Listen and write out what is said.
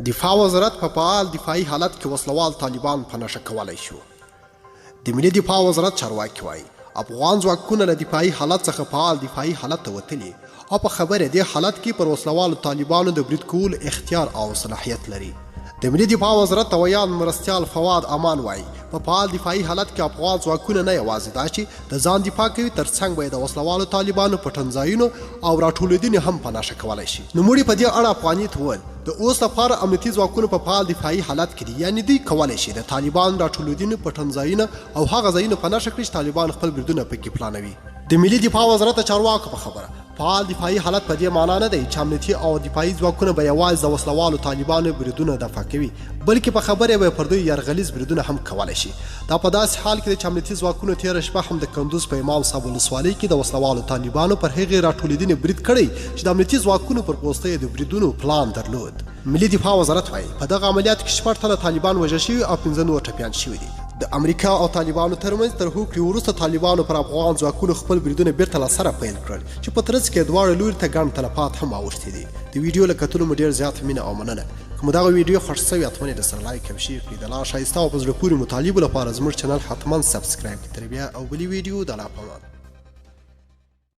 دفاع وزارت په فعال دفاعي حالت کې وسلوال طالبان په نښه کولی شو. د ملي دفاع وزارت چارواکي وایي افغان ځواکونه له دفاعي حالت څخه فعال دفاعي حالت ته وتلي او په خبره دې حالت کې پر وسلوالو طالبانو د برید کولو اختیار او صلاحیت لري. د ملي دفاع وزارت ویان مرستیال فواد امان وایي په فعال دفاعي حالت کې افغان ځواکونه نه یوازې دا چې د ځان دفاع کوي ترڅنګ به د وسلوالو طالبانو پټنځایونو او راټولېدنې هم په نښه کولی شي. نوموړي په دې اړه افغاني ته وویل د اوس لپاره امنیتي ځواکونه په فعال دفاعي حالت کې دي، یعنې دوی کولی شي د طالبان راټولېدنې پټنځایونه او هغه ځایونه په نښه کړي چې طالبان خپل بریدونه پکې پلانوي. د ملي دفاع وزارت چارواکو په خبره فعال دفاعي حالت په دې معنا نه دی چې امنیتي او دفاعي ځواکونه به یوازې د وسلوالو طالبانو بریدونه دفاع کوي، بلکې په خبره به پر دوی یرغلیز بریدونه هم کولی شي. دا په داسې حال کې چې امنیتي ځواکونو تېره شپه هم د کندوز په امام صاحب ولسوالۍ کې د وسلوالو طالبانو پر هغې راټولېدنې برید کړی چې د امنیتي ځواکونو پر پوسته یې د بریدونو پلان درلود. ملي دفاع وزارت وایي په دغه عملیاتو کې 6 تنه طالبان وژل شوي او 15 نور ټپیان شوي دي. د امریکا او طالبانو ترمنځ تر هوکړې وروسته طالبانو پر افغان ځواکونو خپل بریدونه بیرته له سره پیل کړل چې په ترڅ کې دواړه لوري ته ګڼ تلفات هم اوښتي دي. د ویډیو له کتلو مو ډېر زیات مینه او مننه. که مو دغه ویډیو خوښ شوی حتما یې درسره لایک او شیر کړئ. د لا ښایسته او په زړه پورې مطالبو لپاره زموږ چینل حتما سبسکرایب کړئ. تر بیا او بلې ویډیو د الله په امان.